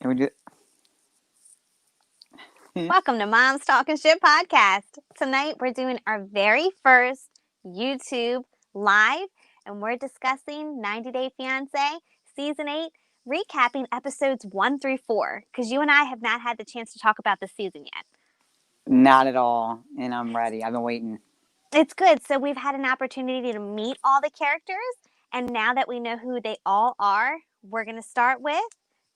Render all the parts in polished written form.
And we do. Welcome to Mom's Talking Shit podcast. Tonight we're doing our very first YouTube live and we're discussing 90 Day Fiancé Season 8, recapping episodes 1 through 4 because you and I have not had the chance to talk about this season yet. Not at all. And I'm ready. I've been waiting. It's good. So we've had an opportunity to meet all the characters, and now that we know who they all are, we're going to start with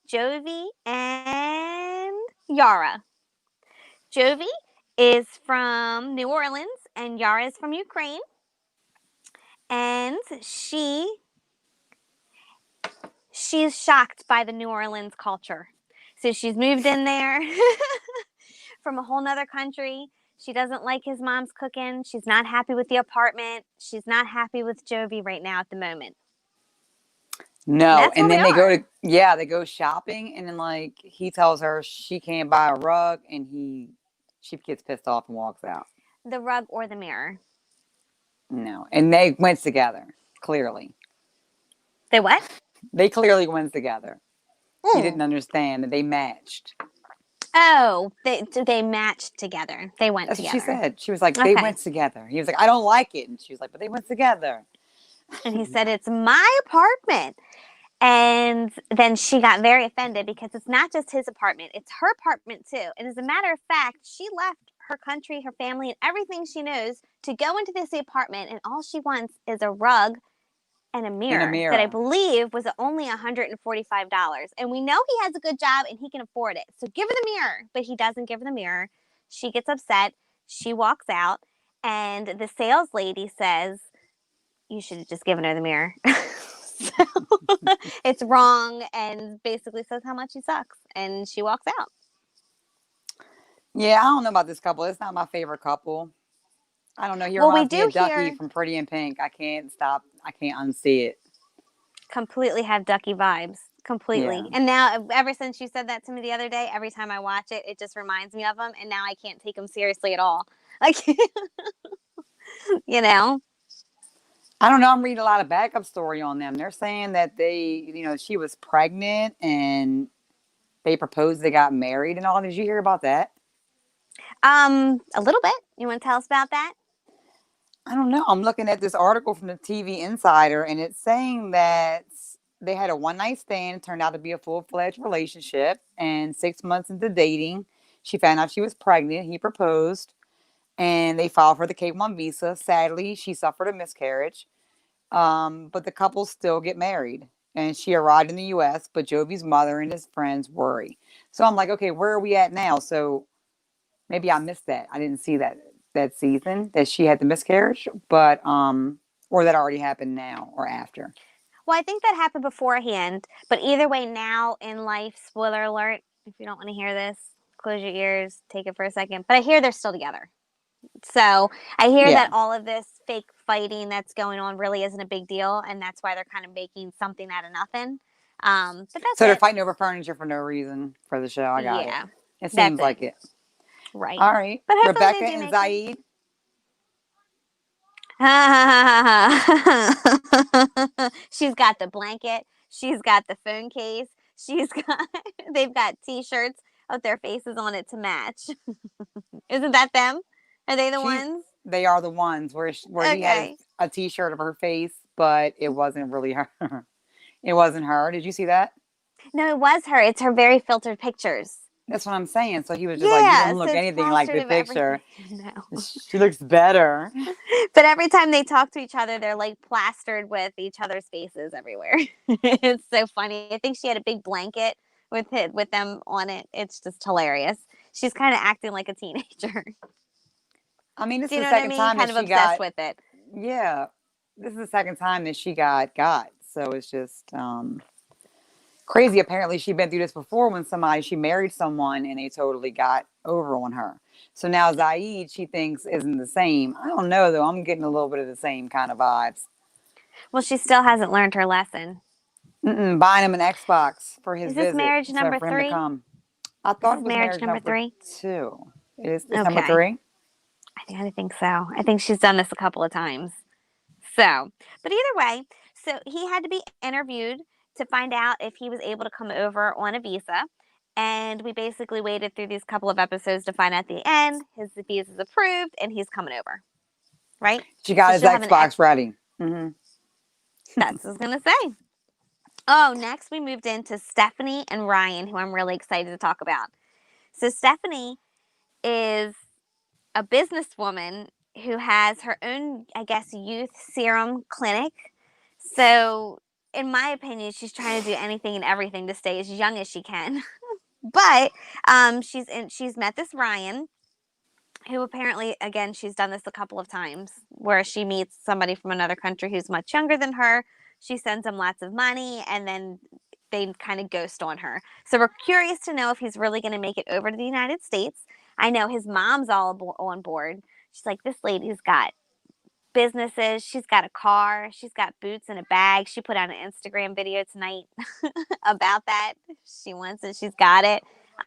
Jovi and Yara. Jovi is from New Orleans and Yara is from Ukraine. And she's shocked by the New Orleans culture. So she's moved in there from a whole nother country. She doesn't like his mom's cooking. She's not happy with the apartment. She's not happy with Jovi right now at the moment. And No. that's where And we then are. they go shopping. And then, like, he tells her she can't buy a rug. And she gets pissed off and walks out. The rug or the mirror. No. And they went together, clearly. They what? They clearly went together. He Mm. didn't understand that they matched. Oh, they matched together. They went That's what together. she said. She was like, they Okay. went together. He was like, I don't like it. And she was like, but they went together. And he said, it's my apartment. And then she got very offended because it's not just his apartment, it's her apartment too. And as a matter of fact, she left her country, her family, and everything she knows to go into this apartment. And all she wants is a rug and a In a mirror that I mirror. believe was only $145. And we know he has a good job and he can afford it. So give her the mirror. But he doesn't give her the mirror. She gets upset. She walks out. And the sales lady says, you should have just given her the mirror. So it's wrong and basically says how much he sucks. And she walks out. Yeah, I don't know about this couple. It's not my favorite couple. I don't know. He Well, we reminds me do of Ducky here from Pretty in Pink. I can't stop. I can't unsee it. completely have Ducky vibes. Yeah. Completely. And now, ever since you said that to me the other day, every time I watch it, it just reminds me of him. And now I can't take him seriously at all. Like, you know? I don't know. I'm reading a lot of backup story on them. They're saying that she was pregnant and they proposed, they got married and all. Did you hear about that? A little bit. You want to tell us about that? I don't know. I'm looking at this article from the TV Insider and it's saying that they had a one night stand. It turned out to be a full fledged relationship. And 6 months into dating, she found out she was pregnant. He proposed and they filed for the K1 visa. Sadly, she suffered a miscarriage. But the couple still get married. And she arrived in the US, but Jovi's mother and his friends worry. So I'm like, okay, where are we at now? So maybe I missed that. I didn't see that season that she had the miscarriage, but or that already happened now or after. Well, I think that happened beforehand. But either way, now in life, spoiler alert, if you don't want to hear this, close your ears, take it for a second. But I hear they're still together. So I hear Yeah. that all of this fake fighting that's going on really isn't a big deal, and that's why they're kind of making something out of nothing. But that's So they're it. fighting over furniture for no reason for the show. I got it. Yeah, It that's seems it. like it. Right. All right. But hopefully Rebecca they do and make it. Zaid. She's got the blanket. She's got the phone case. She's got. They've got T-shirts with their faces on it to match. Isn't that them? Are they the She ones? they are the ones where he had Okay. a t-shirt of her face, but it wasn't really her. It wasn't her. Did you see that? No, it was her. It's her very filtered pictures. That's what I'm saying. So he was just like, you Yeah, don't so look it's anything like plastered the of everything. picture. No. She looks better. But every time they talk to each other, they're like plastered with each other's faces everywhere. It's so funny. I think she had a big blanket with them on it. It's just hilarious. She's kind of acting like a teenager. I mean, this Do is you the know what I second mean? time that Kind of she obsessed got, with it. yeah, this is the second time that she got. So it's just crazy. Apparently, she'd been through this before when she married someone and they totally got over on her. So now Zaid, she thinks isn't the same. I don't know though. I'm getting a little bit of the same kind of vibes. Well, she still hasn't learned her lesson. Buying him an Xbox for his Is this visit, marriage so number for him to 3? come. I This thought is it was marriage marriage number number 3? 2. It's number Okay. 3. I think so. I think she's done this a couple of times. So, but either way, so he had to be interviewed to find out if he was able to come over on a visa. And we basically waited through these couple of episodes to find out at the end his visa is approved and he's coming over. Right? She got So his she'll have an Xbox ready. Hmm. that's what I was gonna say. Oh, next we moved into Stephanie and Ryan, who I'm really excited to talk about. So Stephanie is a businesswoman who has her own, I guess, youth serum clinic. So, in my opinion, she's trying to do anything and everything to stay as young as she can. But she's met this Ryan, who apparently, again, she's done this a couple of times, where she meets somebody from another country who's much younger than her. She sends him lots of money, and then they kind of ghost on her. So we're curious to know if he's really going to make it over to the United States. I know his mom's all on board. She's like, this lady's got businesses. She's got a car. She's got boots in a bag. She put out an Instagram video tonight about that. She wants it. She's got it.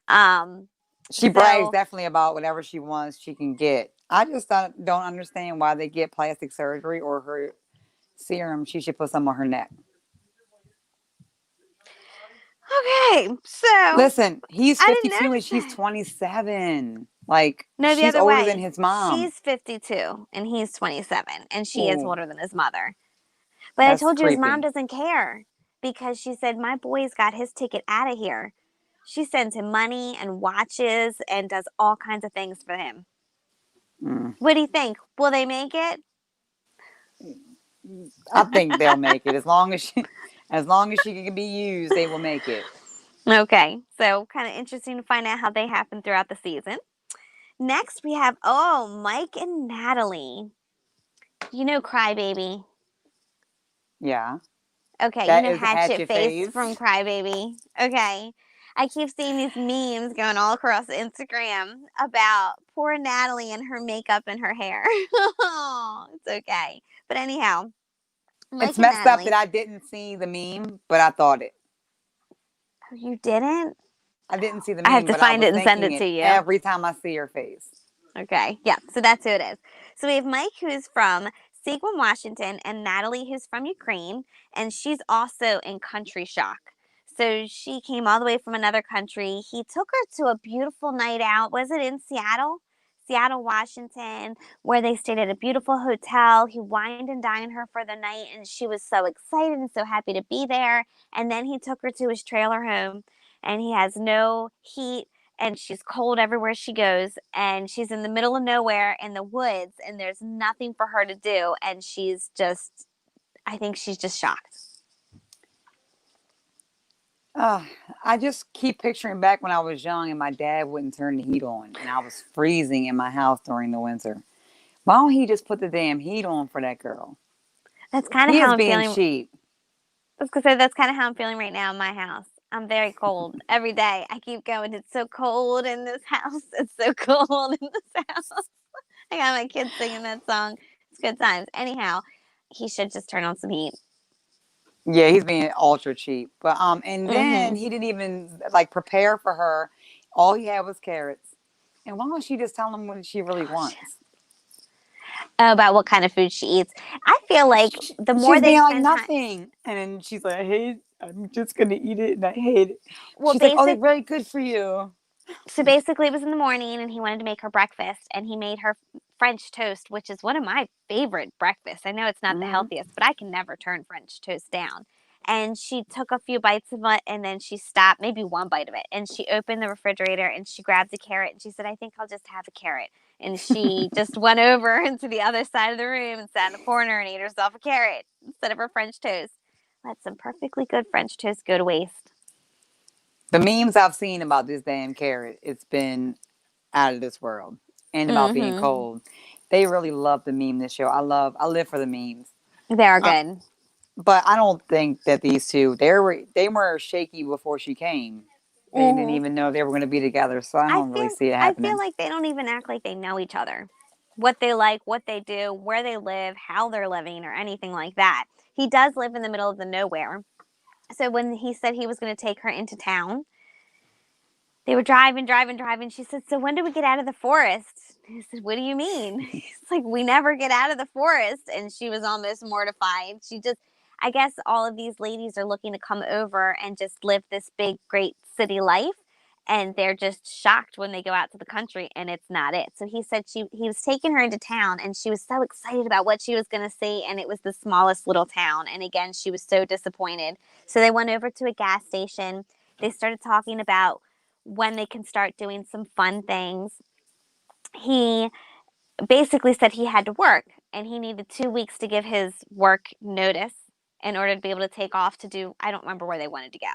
Um, She brags so definitely about whatever she wants, she can get. I just don't understand why they get plastic surgery or her serum. She should put some on her neck. okay, so Listen, he's I didn't 52 and notice she's that. 27. Like, No, the she's other older than way. his mom. She's 52 and he's 27, and she is Oh, older than his mother. But I that's told you his mom creepy. doesn't care because she said, my boy's got his ticket out of here. She sends him money and watches and does all kinds of things for him. Mm. What do you think? Will they make it? I think they'll make it as long as she can be used, they will make it. Okay, so kind of interesting to find out how they happen throughout the season. Next, we have, Mike and Natalie. You know Crybaby. Yeah, Okay, you that know is Hatchet hatchet Face face. from Crybaby. Okay. I keep seeing these memes going all across Instagram about poor Natalie and her makeup and her hair. It's okay. But anyhow, It's Mike and messed up that Natalie. I didn't see the meme, but I thought it. Oh, you didn't? I didn't see the I have meme, to but I find was it and send thinking it to it you. every time I see her face. Okay. Yeah. So that's who it is. So we have Mike, who's from Sequim, Washington, and Natalie, who's from Ukraine. And she's also in country shock. So she came all the way from another country. He took her to a beautiful night out. Was it in Seattle? Seattle, Washington, where they stayed at a beautiful hotel. He wined and dined her for the night, and she was so excited and so happy to be there. And then he took her to his trailer home, and he has no heat, and she's cold everywhere she goes, and she's in the middle of nowhere in the woods, and there's nothing for her to do, and she's just, I think she's just shocked. Uh, I just keep picturing back when I was young and my dad wouldn't turn the heat on and I was freezing in my house during the winter. Why don't he just put the damn heat on for that girl? That's kind of He how is I'm being feeling. cheap. I was gonna say that's kind of how I'm feeling right now in my house. I'm very cold every day. I keep going. It's so cold in this house. It's so cold in this house. I got my kids singing that song. It's good times. Anyhow, he should just turn on some heat. Yeah, he's being ultra cheap. But and then Mm-hmm. he didn't even like prepare for her. All he had was carrots. And why don't she just tell him what she really wants? About what kind of food she eats. I feel like the more She's they being like spend time, nothing. And then she's like, I hate it. I'm just gonna eat it and I hate it. well, She's like, oh, they're basic. really good for you. So basically, it was in the morning, and he wanted to make her breakfast, and he made her French toast, which is one of my favorite breakfasts. I know it's not the Hmm. healthiest, but I can never turn French toast down. And she took a few bites of it, and then she stopped, maybe one bite of it, and she opened the refrigerator and she grabbed a carrot, and she said, "I think I'll just have a carrot." And she just went over into the other side of the room and sat in the corner and ate herself a carrot instead of her French toast. Let some perfectly good French toast go to waste. The memes I've seen about this damn carrot, it's been out of this world. And about being Mm-hmm. cold. They really love the meme this show. I live for the memes. They are Uh, good. but I don't think that these two they were shaky before she came. They didn't Mm-hmm. even know they were going to be together, so I don't really see it I feel happening. like they don't even act like they know each other. What they like, what they do, where they live, how they're living, or anything like that. He does live in the middle of the nowhere. So when he said he was going to take her into town, they were driving, driving, driving. She said, "So when do we get out of the forest?" He said, "What do you mean?" He's like, "We never get out of the forest." And she was almost mortified. I guess all of these ladies are looking to come over and just live this big, great city life. and they're just shocked when they go out to the country and it's not it. So he said he was taking her into town and she was so excited about what she was going to see, and it was the smallest little town. And again, she was so disappointed. So they went over to a gas station. They started talking about when they can start doing some fun things. He basically said he had to work and he needed 2 weeks to give his work notice in order to be able to take off to do, I don't remember where they wanted to go.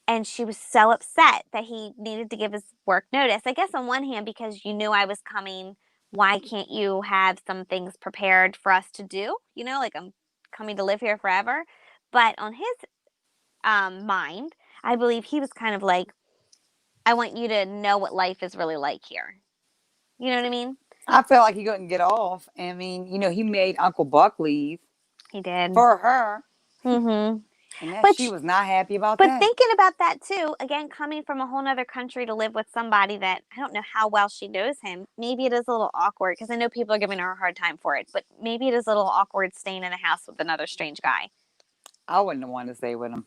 And she was so upset that he needed to give his work notice. I guess on one hand, because you knew I was coming, why can't you have some things prepared for us to do? You know, like I'm coming to live here forever. But on his mind, I believe he was kind of like, I want you to know what life is really like here. You know what I mean? I felt like he couldn't get off. I mean, he made Uncle Buck leave He did. for her, Mm-hmm. and that she Which, was not happy about but that. thinking about that too, again, coming from a whole other country to live with somebody that I don't know how well she knows him, maybe it is a little awkward because I know people are giving her a hard time for it, but maybe it is a little awkward staying in a house with another strange guy. I wouldn't have wanted to stay with him.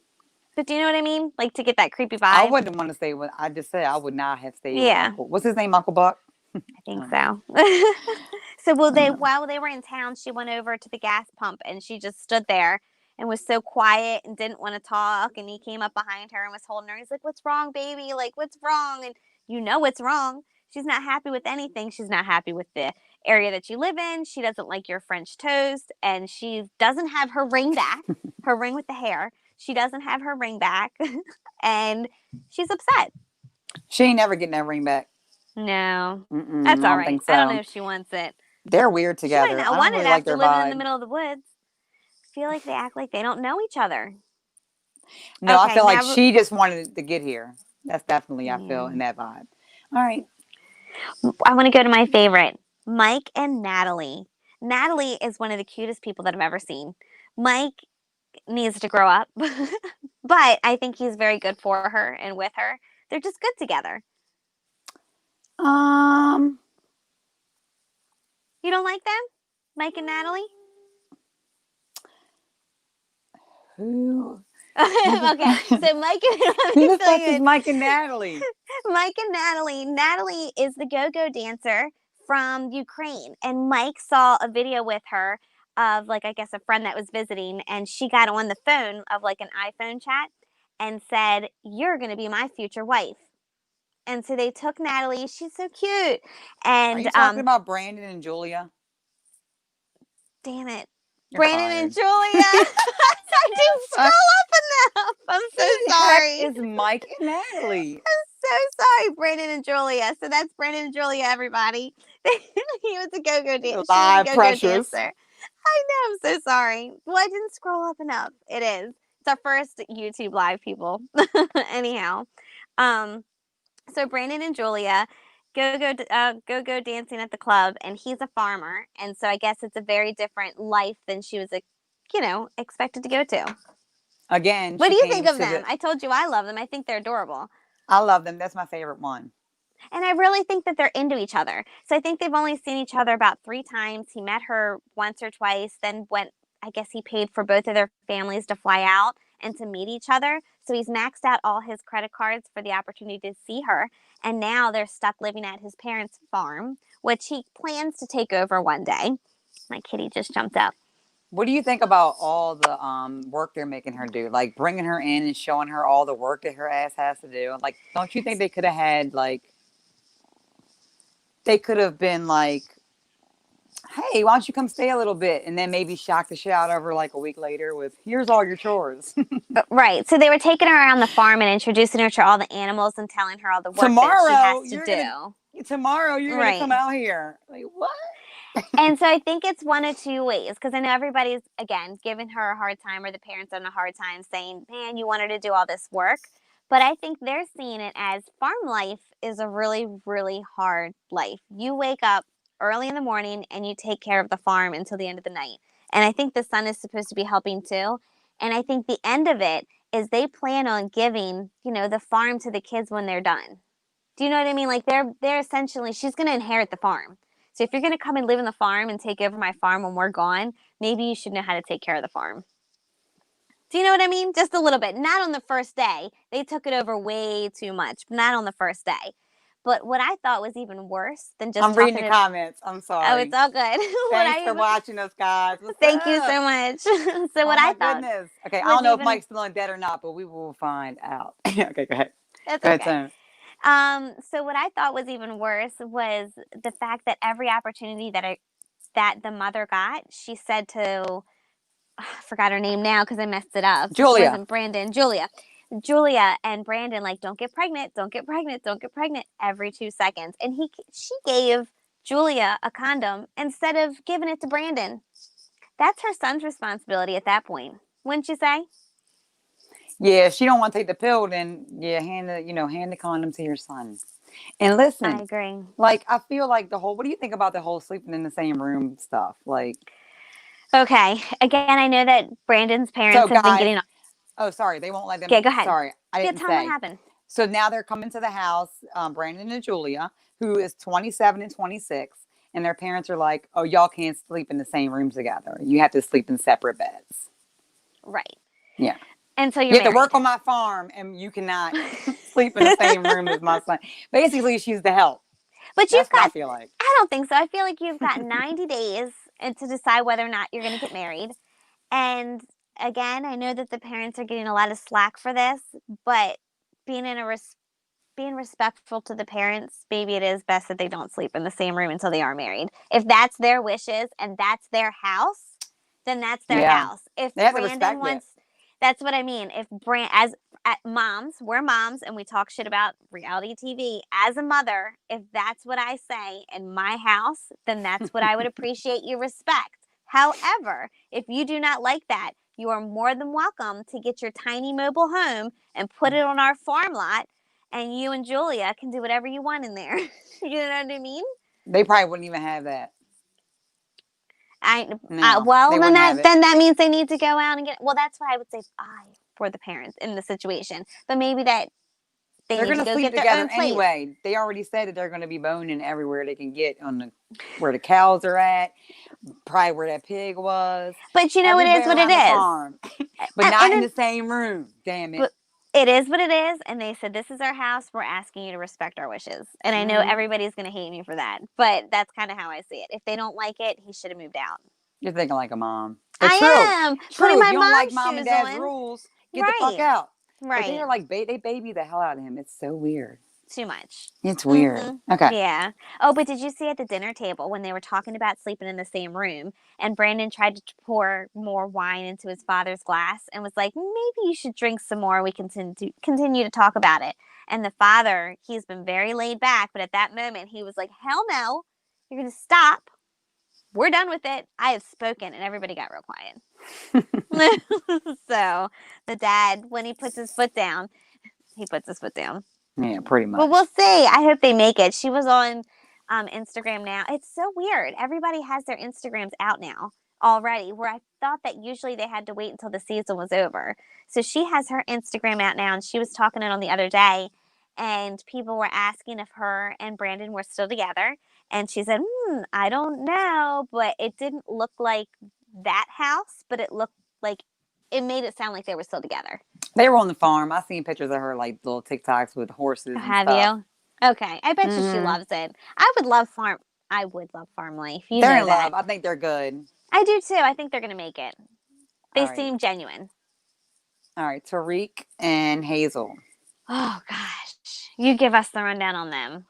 But do you know what I mean? Like to get that creepy I vibe? wouldn't want to stay with. I just said I would not have stayed with Yeah, Uncle. What's his name? Uncle Buck. I think I don't know. so. So I don't know. while they were in town, she went over to the gas pump and she just stood there and was so quiet and didn't want to talk. And he came up behind her and was holding her. He's like, "What's wrong, baby? Like, what's wrong?" And you know what's wrong. She's not happy with anything. She's not happy with the area that you live in. She doesn't like your French toast, and she doesn't have her ring back. Her ring with the hair. She doesn't have her ring back, and she's upset. She ain't never getting that ring back. No, Mm-mm, that's I all don't right. think I don't know so. if she wants it. They're weird She might together. not I don't want it really like after their living in the vibe. middle of the woods. I feel like they act like they don't know each other. No, I Okay, feel like now, she just wanted to get here. That's definitely I feel yeah. in that vibe. All right. I want to go to my favorite, Mike and Natalie. Natalie is one of the cutest people that I've ever seen. Mike needs to grow up, but I think he's very good for her and with her. They're just good together. Um. You don't like them? Mike and Natalie? Who? Who the Okay, fuck? so Mike and let Who me the fill fuck you is in. Mike and Natalie? Mike and Natalie. Natalie is the go-go dancer from Ukraine, and Mike saw a video with her of like I guess a friend that was visiting, and she got on the phone of like an iPhone chat and said, "You're going to be my future wife." And so they took Natalie. She's so cute, Are and you talking about Brandon and Julia? damn it, You're Brandon and fired. Julia. I didn't Fuck. scroll up enough. I'm Who so the heck sorry. is Mike and Natalie? So sorry, Brandon and Julia. So that's Brandon and Julia, everybody. He was a go-go She was a Live go-go precious. dancer. I know. I'm so sorry. Well, I didn't scroll up enough. It is. It's our first YouTube live, people. Anyhow, um, so Brandon and Julia go dancing at the club, and he's a farmer, and so I guess it's a very different life than she was, expected to go to. Again, What she do you think came of to them? the. I told you I love them. I think they're adorable. I love them. That's my favorite one. And I really think that they're into each other. So I think they've only seen each other about 3 times. He met her once or twice, then went, I guess he paid for both of their families to fly out and to meet each other. So he's maxed out all his credit cards for the opportunity to see her. And now they're stuck living at his parents' farm, which he plans to take over one day. My kitty just jumped up. What do you think about all the work they're making her do? Like bringing her in and showing her all the work that her ass has to do. Like, don't you think they could have had like they could have been like, hey, why don't you come stay a little bit, and then maybe shock the shit out of her like a week later with here's all your chores. Right. So they were taking her around the farm and introducing her to all the animals and telling her all the work that she has tomorrow to you're gonna do. tomorrow you're gonna Right. come out here. Like what? And so I think it's one of two ways because I know everybody's, again, giving her a hard time or the parents on a hard time saying, man, you want her to do all this work. But I think they're seeing it as farm life is a really, really hard life. You wake up early in the morning and you take care of the farm until the end of the night. And I think the son is supposed to be helping too. And I think the end of it is they plan on giving, the farm to the kids when they're done. Do you know what I mean? Like they're essentially she's going to inherit the farm. So if you're going to come and live in the farm and take over my farm when we're gone, maybe you should know how to take care of the farm. Do you know what I mean? Just a little bit. Not on the first day. They took it over way too much. Not on the first day. But what I thought was even worse than just I'm reading talking the to, comments. I'm oh, it's sorry. all good. what Thanks I for even, watching us, guys. What's thank you up? so much. So Oh what I my thought goodness. Okay, I was don't know if even, Mike's still in debt or not, but we will find out. Okay, go ahead. that's Go ahead, okay. Tone. So what I thought was even worse was the fact that every opportunity that the mother got, she said to, I forgot her name now because I messed it up. It Julia. wasn't Brandon, Julia and Brandon, like, don't get pregnant, don't get pregnant, don't get pregnant every 2 seconds. And she gave Julia a condom instead of giving it to Brandon. That's her son's responsibility at that point, wouldn't you say? Yeah, if she don't want to take the pill, then yeah, hand the condom to your son. And I listen, agree. like I feel like the whole. What do you think about the whole sleeping in the same room stuff? Like, Okay. Again, I know that Brandon's so parents have been guys. getting. Oh, sorry, they won't let them. Okay, go ahead. Sorry, I Yeah, didn't tell them what say. happened. So now they're coming to the house, Brandon and Julia, who is 27 and 26, and their parents are like, "Oh, y'all can't sleep in the same room together. You have to sleep in separate beds." Right. Yeah. And so You you're have to work married. on my farm, and you cannot sleep in the same room as my son. Basically, she's the help. But you've That's what I got, feel like. I don't think so. I feel like you've got 90 days and to decide whether or not you're going to get married. And again, I know that the parents are getting a lot of slack for this, but being in a being respectful to the parents, maybe it is best that they don't sleep in the same room until they are married. If that's their wishes and that's their house, then that's their Yeah, house. If they have to Brandon respect it. wants, that's what I mean. If as moms, we're moms and we talk shit about reality TV. As a mother, if that's what I say in my house, then that's what I would appreciate you respect. However, if you do not like that, you are more than welcome to get your tiny mobile home and put it on our farm lot, and you and Julia can do whatever you want in there. You know what I mean? They probably wouldn't even have that. I No, well they then wouldn't have that it. then that means they need to go out and get. Well, that's what I would say for the parents in the situation. But maybe that they They're need to gonna go sleep get their together own place. anyway. They already said that they're gonna be boning everywhere they can get on the where the cows are at, probably where that pig was, But you know, it is everywhere what it around the is. farm, but not in And the same room. Damn it. but it is what it is. And they said, this is our house. We're asking you to respect our wishes. And I know Hmm. everybody's going to hate me for that, but that's kind of how I see it. If they don't like it, he should have moved out. You're thinking like a mom, but true, I am putting true. If my you don't like mom's mom and shoes dad's on. rules, get the fuck Right. out. But they Right. are like they baby the hell out of him. It's so weird. Too much. It's weird. Mm-hmm. Okay. Yeah. Oh, but did you see at the dinner table when they were talking about sleeping in the same room and Brandon tried to pour more wine into his father's glass and was like, maybe you should drink some more. We can continue to talk about it. And the father, he's been very laid back, but at that moment he was like, hell no, you're going to stop. We're done with it. I have spoken. And everybody got real quiet. So the dad, when he puts his foot down, he puts his foot down. Yeah, pretty But much. we'll see. I hope they make it. She was on Instagram now. It's so weird. Everybody has their Instagrams out now already, where I thought that usually they had to wait until the season was over. So she has her Instagram out now, and she was talking it on the other day, and people were asking if her and Brandon were still together. And she said, I don't know, but it didn't look like that house, but it looked like it made it sound like they were still together. They were on the farm. I seen pictures of her like little TikToks with horses and Have stuff. you? Okay. I bet you she Hmm. loves it. I would love farm life. You They're know in that. love. I think they're good. I do too. I think they're going to make it. All They right. seem genuine. All right. Tariq and Hazel. Oh, gosh. You give us the rundown on them.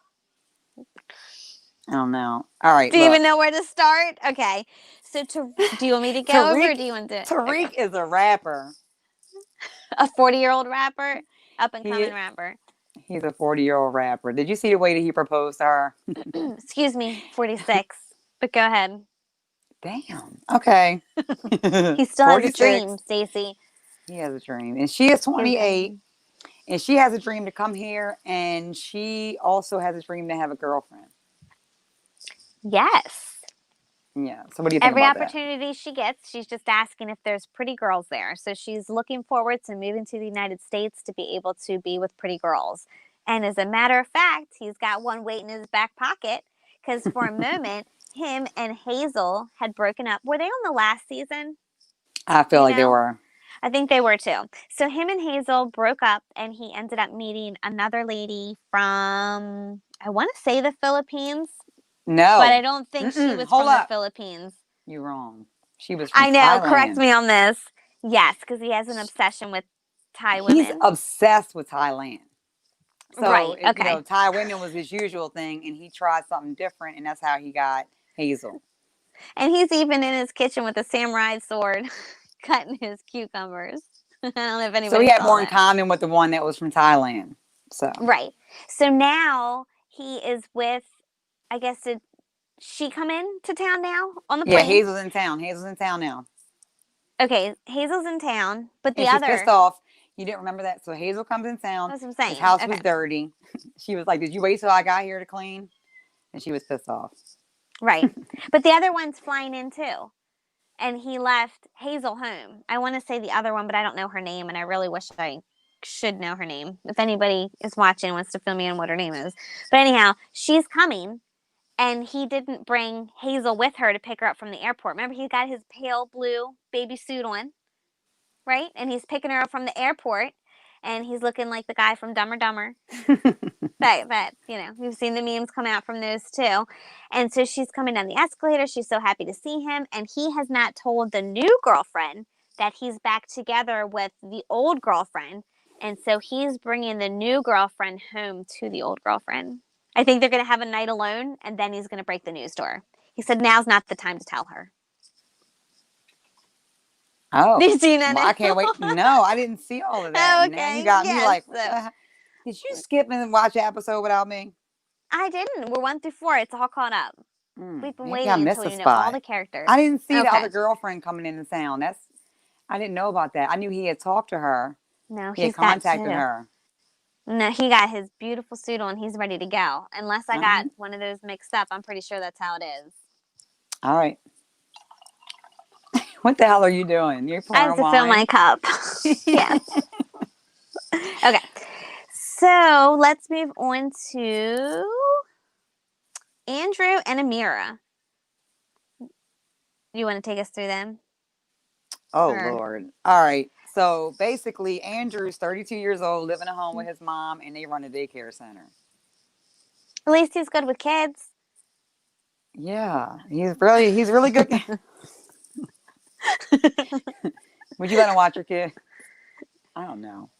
I don't know. All right. Do you even Look. know where to start? Okay. So, do you want me to go over or Tariq. do you want to? Okay. Tariq is a rapper. A 40-year-old rapper, up and He coming rapper. he's a 40-year-old rapper. Did you see the way that he proposed to her? Excuse me, 46. But go ahead. Damn. Okay. He still has a 46. dream, Stacy. He has a dream, and she is He's 28, and she has a dream to come here, and she also has a dream to have a girlfriend. Yes. Yeah. So what do you think Every about that? opportunity she gets, she's just asking if there's pretty girls there. So she's looking forward to moving to the United States to be able to be with pretty girls. And as a matter of fact, he's got one waiting in his back pocket because for a moment, him and Hazel had broken up. Were they on the last season? I Do feel you like they know? were. I think they were too. So him and Hazel broke up, and he ended up meeting another lady from, I want to say, the Philippines, but I No. don't think she Mm-mm. was Hold from the up. Philippines. You're wrong. She was from I know. Correct Thailand. me on this. Yes, because he has an obsession with Thai He's women. obsessed with Thailand. So, Right. Okay. Thai women was his usual thing, and he tried something different, and that's how he got Hazel. And he's even in his kitchen with a samurai sword, cutting his cucumbers. I don't know if So he anybody had saw more in that. common with the one that was from Thailand. So, Right. So now he is with, I guess, did she come in to town now on the yeah, plane? Hazel's in town. Hazel's in town now. Okay, Hazel's in town, but the And she's pissed other, off. You didn't remember that? So Hazel comes in town. that's what I'm His saying. house Okay. was dirty. She was like, "Did you wait till I got here to clean?" And she was pissed off. Right. But the other one's flying in too. And he left Hazel home. I want to say the other one, but I don't know her name, and I really wish I should know her name. If anybody is watching and wants to fill me in what her name is. But anyhow, she's coming, and he didn't bring Hazel with her to pick her up from the airport. Remember, he got his pale blue baby suit on, right? And he's picking her up from the airport, and he's looking like the guy from Dumb and Dumber. But we've seen the memes come out from those too. And so she's coming down the escalator. She's so happy to see him. And he has not told the new girlfriend that he's back together with the old girlfriend. And so he's bringing the new girlfriend home to the old girlfriend. I think they're going to have a night alone, and then he's going to break the news to her. He said, now's not the time to tell her. Oh, Did you see that well, I now? can't wait. No, I didn't see all of that. Oh, Now you okay. got me Yes. like, what the heck? Did you skip and watch the episode without me? I didn't. We're 1 through 4. It's all caught up. We've been Maybe I waiting missed until a you know all spot. the characters. I didn't see the Okay. other girlfriend coming into town. I didn't know about that. I knew he had talked to her. No, He had he's got contacted two. her. No, he got his beautiful suit on. He's ready to go. Unless I All got right. one of those mixed up, I'm pretty sure that's how it is. All right. What the hell are you doing? You're I have pouring to fill my wine? cup. Yes. Okay. So let's move on to Andrew and Amira. You want to take us through them? Oh, Or Lord. All right. So basically, Andrew's 32 years old, living at home with his mom, and they run a daycare center. at least he's good with kids. Yeah, he's really good. Would you let him watch your kid? I don't know.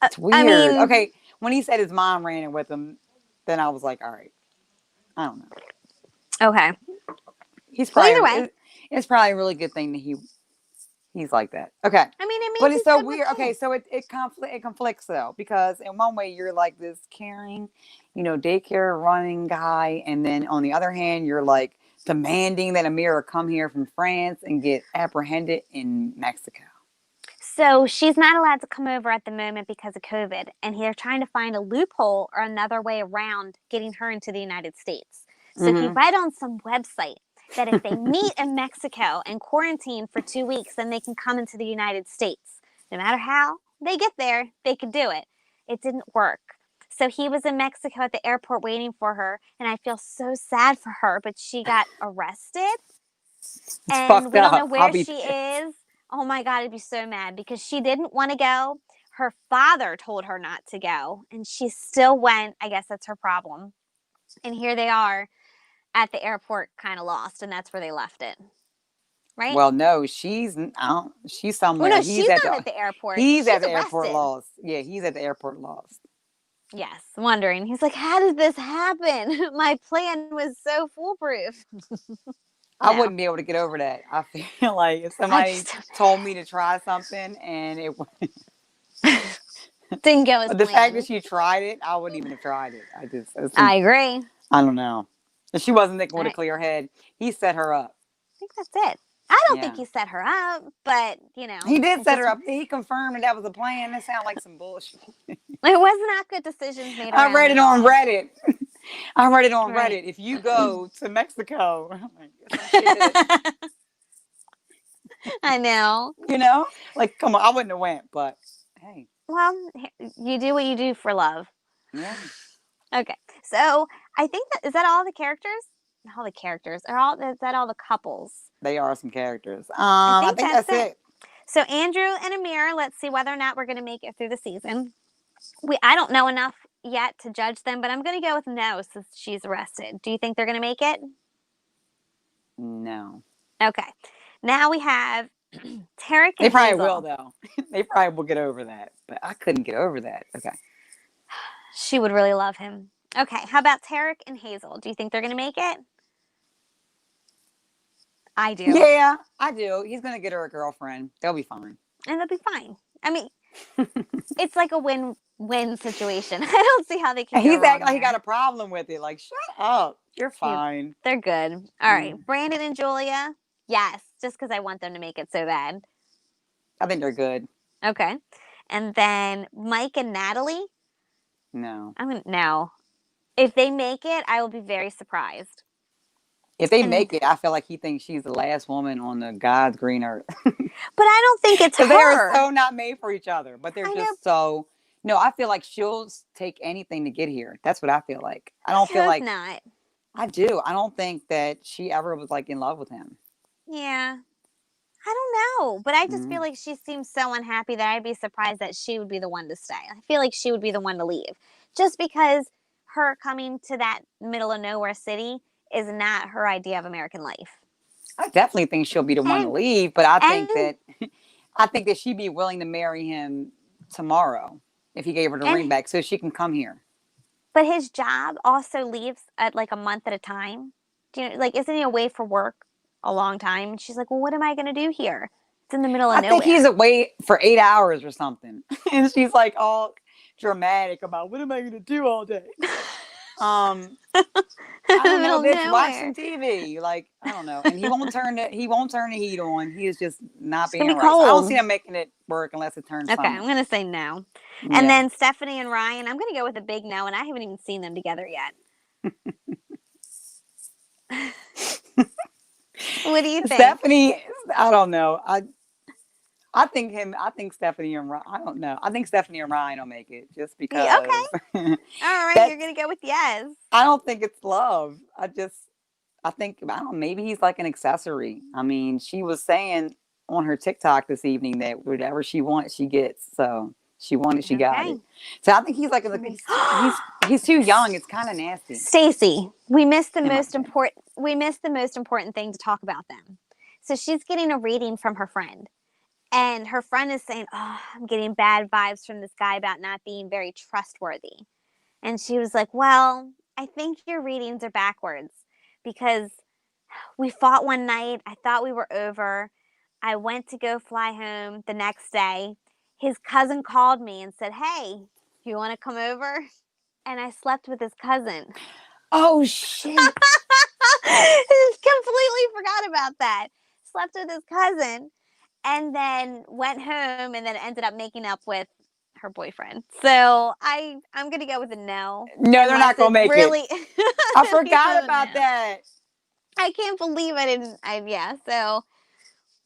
It's I weird. mean, Okay, when he said his mom ran it with him, then I was like, all right. I don't know. okay. He's Well, either way. it's probably a really good thing that he's like that. Okay. I mean, it But means it's he's so good with weird. Okay, kids. so it conflicts though, because in one way you're like this caring, daycare running guy, and then on the other hand you're like demanding that Amira come here from France and get apprehended in Mexico. So she's not allowed to come over at the moment because of COVID, and they're trying to find a loophole or another way around getting her into the United States. So he Mm-hmm. read on some website that if they meet in Mexico and quarantine for 2 weeks, then they can come into the United States. No matter how they get there, they could do it. It didn't work. So he was in Mexico at the airport waiting for her, and I feel so sad for her, but she got arrested, It's and fucked we don't know up. I'll where be she pissed. is. Oh my God, I'd be so mad because she didn't want to go. Her father told her not to go, and she still went. I guess that's her problem. And here they are at the airport, kind of lost, and that's where they left it. Right? Well, no, she's Oh somewhere. no, she's not at the airport. He's She's at the airport arrested. lost. Yeah, he's at the airport lost. Yes, wondering. He's like, how did this happen? My plan was so foolproof. I No, wouldn't be able to get over that. I feel like if I somebody just told me to try something and it didn't go as but the fact that planned. she tried it, I wouldn't even have tried it. I agree. I don't know. If she wasn't thinking All with a right. clear head, he set her up. I think that's it. I don't think Yeah. he set her up, but He did it set just her up. He confirmed that was a plan. That sounds like some bullshit. it was not good decisions made I around read it at on all. Reddit. I read it on Right. Reddit. If you go to Mexico, I'm like, some shit. I know. Like, come on, I wouldn't have went, but hey, Well, you do what you do for love. yeah, Okay. So I think that is that all the characters? All the characters are all is that all the couples? they are some characters. I I think think that's that's it. it. So Andrew and Amira, let's see whether or not we're going to make it through the season. I don't know enough yet to judge them, but I'm going to go with no since she's arrested. Do you think they're going to make it? No. Okay. Now we have Tarek They and probably Hazel. will, though. They probably will get over that. But I couldn't get over that. Okay. She would really love him. Okay. How about Tarek and Hazel? Do you think they're going to make it? I do. Yeah, I do. He's going to get her a girlfriend. They'll be fine. And they'll be fine. I mean, it's like a win-win situation. I don't see how they can go He's wrong acting like he there. got a problem with it. Like, shut up. You're fine. They're good. All right. Brandon and Julia. Yes, just because I want them to make it so bad. I think they're good. Okay. And then Mike and Natalie. No. No. If they make it, I will be very surprised. If they make it, I feel like he thinks she's the last woman on the God's green earth. But I don't think it's her. They are so not made for each other. But they're I just so. No, I feel like she'll take anything to get here. That's what I feel like. I don't feel like. Not. I do. I don't think that she ever was like in love with him. Yeah. I don't know. But I just feel like she seems so unhappy that I'd be surprised that she would be the one to stay. I feel like she would be the one to leave. Just because her coming to that middle of nowhere city is not her idea of American life. I definitely think she'll be the one to leave, but I think that she'd be willing to marry him tomorrow if he gave her the ring back so she can come here. But his job also leaves at like a month at a time. Do you know, like, isn't he away for work a long time? And she's like, well, what am I going to do here? It's in the middle of nowhere. I think he's away for 8 hours or something. And she's like all dramatic about what am I going to do all day? I don't know, bitch, watch some TV. Like, I don't know. And he won't turn the heat on. He is just not being right. I don't see him making it work unless it turns Okay, summer. I'm going to say no. Yeah. And then Stephanie and Ryan, I'm going to go with a big no, and I haven't even seen them together yet. What do you think? Stephanie, I don't know. I think Stephanie and Ryan, I don't know. I think Stephanie and Ryan will make it just because. Yeah, okay. All right, you're going to go with yes. I don't think it's love. I think, I don't know, maybe he's like an accessory. I mean, she was saying on her TikTok this evening that whatever she wants, she gets. So she wanted, she got it. So I think he's like, he's too young. It's kind of nasty. Stacey, we missed the most important thing to talk about them. So she's getting a reading from her friend. And her friend is saying, oh, I'm getting bad vibes from this guy about not being very trustworthy. And she was like, well, I think your readings are backwards because we fought one night. I thought we were over. I went to go fly home the next day. His cousin called me and said, hey, you want to come over? And I slept with his cousin. Oh, shit. Completely forgot about that. Slept with his cousin. And then went home and then ended up making up with her boyfriend. So I'm going to go with a no. No, they're not going to make it. I forgot about that. I can't believe I didn't. So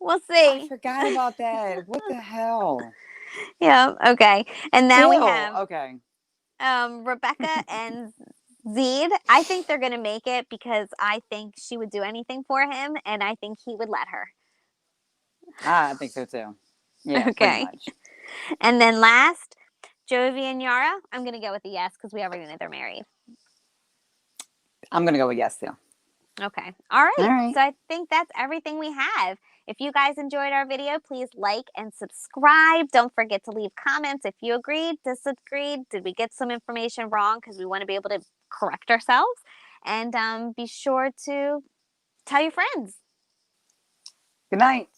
we'll see. I forgot about that. What the hell? Yeah, okay. And now we have okay. Rebecca and Zeed. I think they're going to make it because I think she would do anything for him and I think he would let her. I think so too. Yeah. Okay. And then last, Jovi and Yara. I'm going to go with a yes because we already know they're married. I'm going to go with yes too. Okay. All right. So I think that's everything we have. If you guys enjoyed our video, please like and subscribe. Don't forget to leave comments if you agreed, disagreed. Did we get some information wrong? Because we want to be able to correct ourselves. And be sure to tell your friends. Good night.